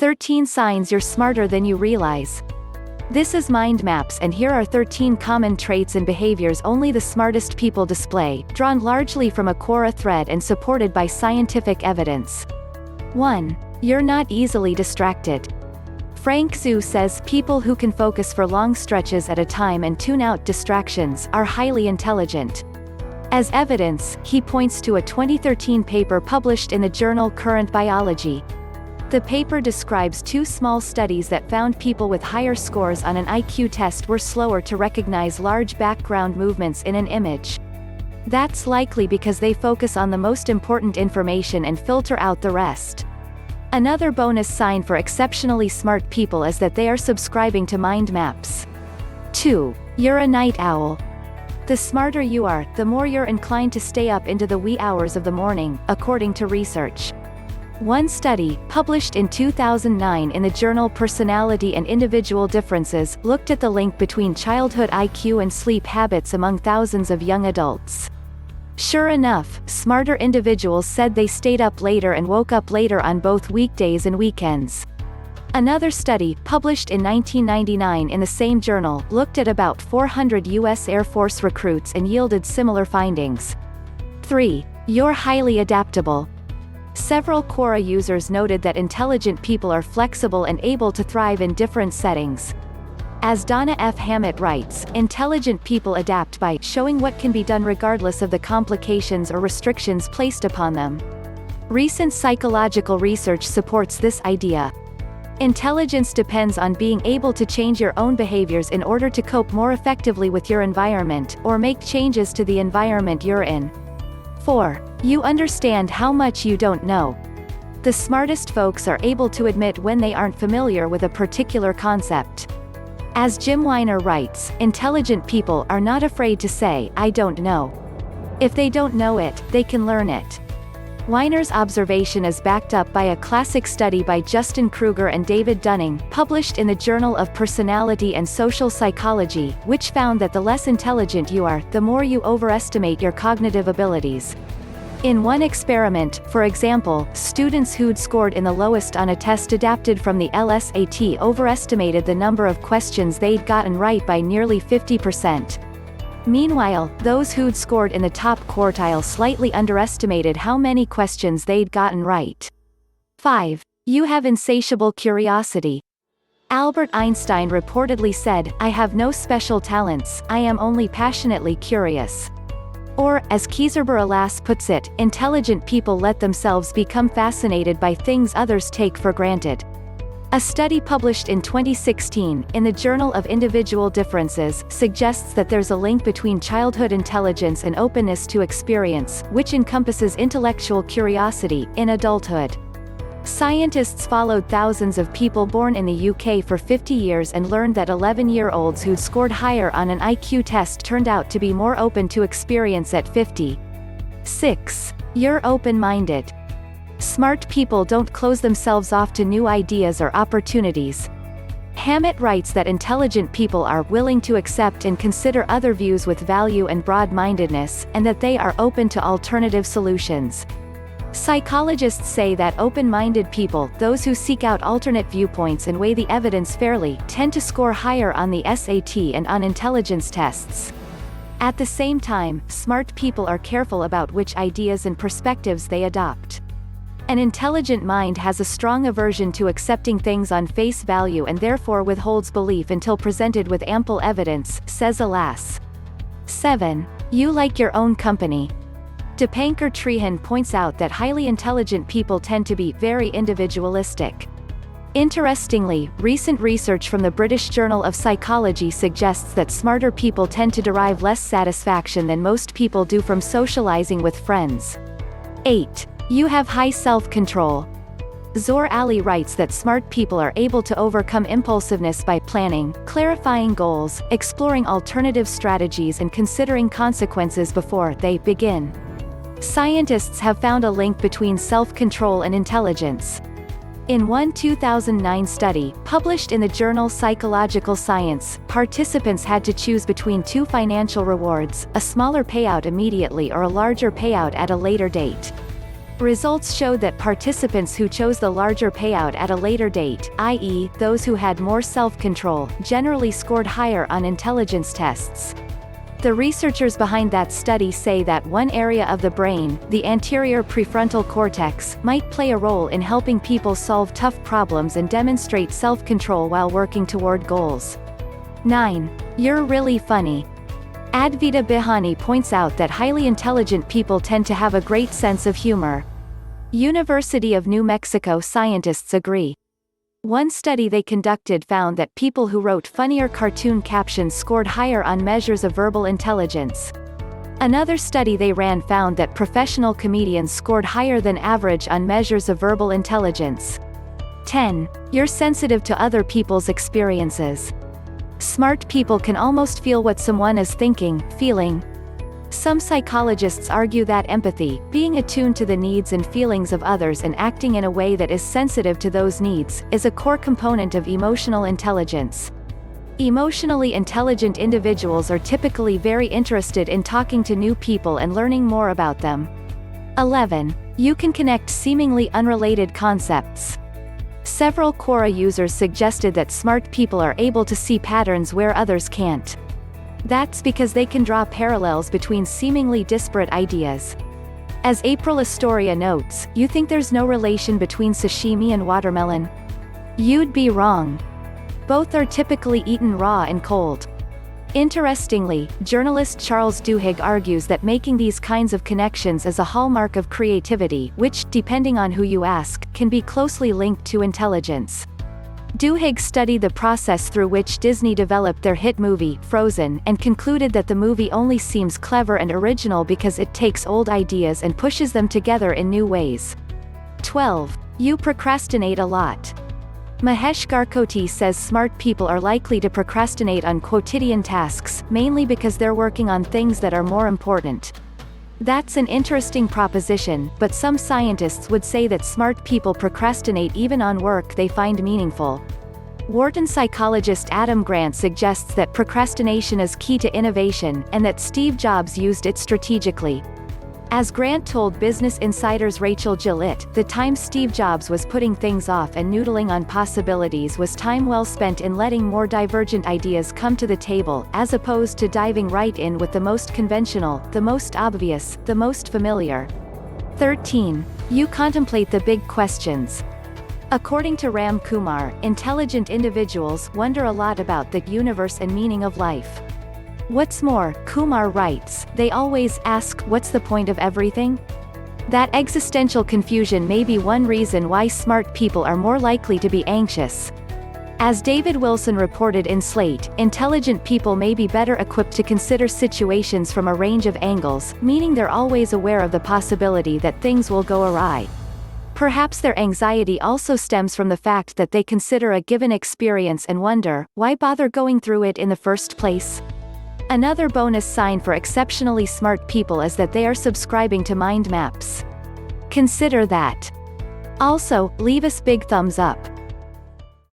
13 signs you're smarter than you realize. This is Mind Maps, and here are 13 common traits and behaviors only the smartest people display, drawn largely from a Quora thread and supported by scientific evidence. 1. You're not easily distracted. Frank Zhu says people who can focus for long stretches at a time and tune out distractions are highly intelligent. As evidence, he points to a 2013 paper published in the journal Current Biology. The paper describes two small studies that found people with higher scores on an IQ test were slower to recognize large background movements in an image. That's likely because they focus on the most important information and filter out the rest. Another bonus sign for exceptionally smart people is that they are subscribing to mind maps. 2. You're a night owl. The smarter you are, the more you're inclined to stay up into the wee hours of the morning, according to research. One study, published in 2009 in the journal Personality and Individual Differences, looked at the link between childhood IQ and sleep habits among thousands of young adults. Sure enough, smarter individuals said they stayed up later and woke up later on both weekdays and weekends. Another study, published in 1999 in the same journal, looked at about 400 U.S. Air Force recruits and yielded similar findings. 3. You're highly adaptable. Several Quora users noted that intelligent people are flexible and able to thrive in different settings. As Donna F. Hammett writes, intelligent people adapt by showing what can be done regardless of the complications or restrictions placed upon them. Recent psychological research supports this idea. Intelligence depends on being able to change your own behaviors in order to cope more effectively with your environment, or make changes to the environment you're in. 4. You understand how much you don't know. The smartest folks are able to admit when they aren't familiar with a particular concept. As Jim Weiner writes, intelligent people are not afraid to say, I don't know. If they don't know it, they can learn it. Weiner's observation is backed up by a classic study by Justin Kruger and David Dunning, published in the Journal of Personality and Social Psychology, which found that the less intelligent you are, the more you overestimate your cognitive abilities. In one experiment, for example, students who'd scored in the lowest on a test adapted from the LSAT overestimated the number of questions they'd gotten right by nearly 50%. Meanwhile, those who'd scored in the top quartile slightly underestimated how many questions they'd gotten right. 5. You have insatiable curiosity. Albert Einstein reportedly said, I have no special talents, I am only passionately curious. Or, as Kieserber Alas puts it, intelligent people let themselves become fascinated by things others take for granted. A study published in 2016, in the Journal of Individual Differences, suggests that there's a link between childhood intelligence and openness to experience, which encompasses intellectual curiosity, in adulthood. Scientists followed thousands of people born in the UK for 50 years and learned that 11-year-olds who'd scored higher on an IQ test turned out to be more open to experience at 50. 6. You're open-minded. Smart people don't close themselves off to new ideas or opportunities. Hammett writes that intelligent people are willing to accept and consider other views with value and broad-mindedness, and that they are open to alternative solutions. Psychologists say that open-minded people, those who seek out alternate viewpoints and weigh the evidence fairly, tend to score higher on the SAT and on intelligence tests. At the same time, smart people are careful about which ideas and perspectives they adopt. An intelligent mind has a strong aversion to accepting things on face value and therefore withholds belief until presented with ample evidence, says Alas. 7. You like your own company. Dipankar Trehan points out that highly intelligent people tend to be very individualistic. Interestingly, recent research from the British Journal of Psychology suggests that smarter people tend to derive less satisfaction than most people do from socializing with friends. 8. You have high self-control. Zohar Ali writes that smart people are able to overcome impulsiveness by planning, clarifying goals, exploring alternative strategies and considering consequences before they begin. Scientists have found a link between self-control and intelligence. In one 2009 study, published in the journal Psychological Science, participants had to choose between two financial rewards, a smaller payout immediately or a larger payout at a later date. Results showed that participants who chose the larger payout at a later date, i.e., those who had more self-control, generally scored higher on intelligence tests. The researchers behind that study say that one area of the brain, the anterior prefrontal cortex, might play a role in helping people solve tough problems and demonstrate self-control while working toward goals. 9. You're really funny. Advaita Bihani points out that highly intelligent people tend to have a great sense of humor. University of New Mexico scientists agree. One study they conducted found that people who wrote funnier cartoon captions scored higher on measures of verbal intelligence. Another study they ran found that professional comedians scored higher than average on measures of verbal intelligence. 10. You're sensitive to other people's experiences. Smart people can almost feel what someone is thinking, feeling. Some psychologists argue that empathy, being attuned to the needs and feelings of others and acting in a way that is sensitive to those needs, is a core component of emotional intelligence. Emotionally intelligent individuals are typically very interested in talking to new people and learning more about them. 11. You can connect seemingly unrelated concepts. Several Quora users suggested that smart people are able to see patterns where others can't. That's because they can draw parallels between seemingly disparate ideas. As April Astoria notes, you think there's no relation between sashimi and watermelon? You'd be wrong. Both are typically eaten raw and cold. Interestingly, journalist Charles Duhigg argues that making these kinds of connections is a hallmark of creativity, which, depending on who you ask, can be closely linked to intelligence. Duhigg studied the process through which Disney developed their hit movie, Frozen, and concluded that the movie only seems clever and original because it takes old ideas and pushes them together in new ways. 12. You procrastinate a lot. Mahesh Garkoti says smart people are likely to procrastinate on quotidian tasks, mainly because they're working on things that are more important. That's an interesting proposition, but some scientists would say that smart people procrastinate even on work they find meaningful. Wharton psychologist Adam Grant suggests that procrastination is key to innovation, and that Steve Jobs used it strategically. As Grant told Business Insider's Rachel Gillette, the time Steve Jobs was putting things off and noodling on possibilities was time well spent in letting more divergent ideas come to the table, as opposed to diving right in with the most conventional, the most obvious, the most familiar. 13. You contemplate the big questions. According to Ram Kumar, intelligent individuals wonder a lot about the universe and meaning of life. What's more, Kumar writes, they always ask, what's the point of everything? That existential confusion may be one reason why smart people are more likely to be anxious. As David Wilson reported in Slate, intelligent people may be better equipped to consider situations from a range of angles, meaning they're always aware of the possibility that things will go awry. Perhaps their anxiety also stems from the fact that they consider a given experience and wonder, why bother going through it in the first place? Another bonus sign for exceptionally smart people is that they are subscribing to mind maps. Consider that. Also, leave us big thumbs up.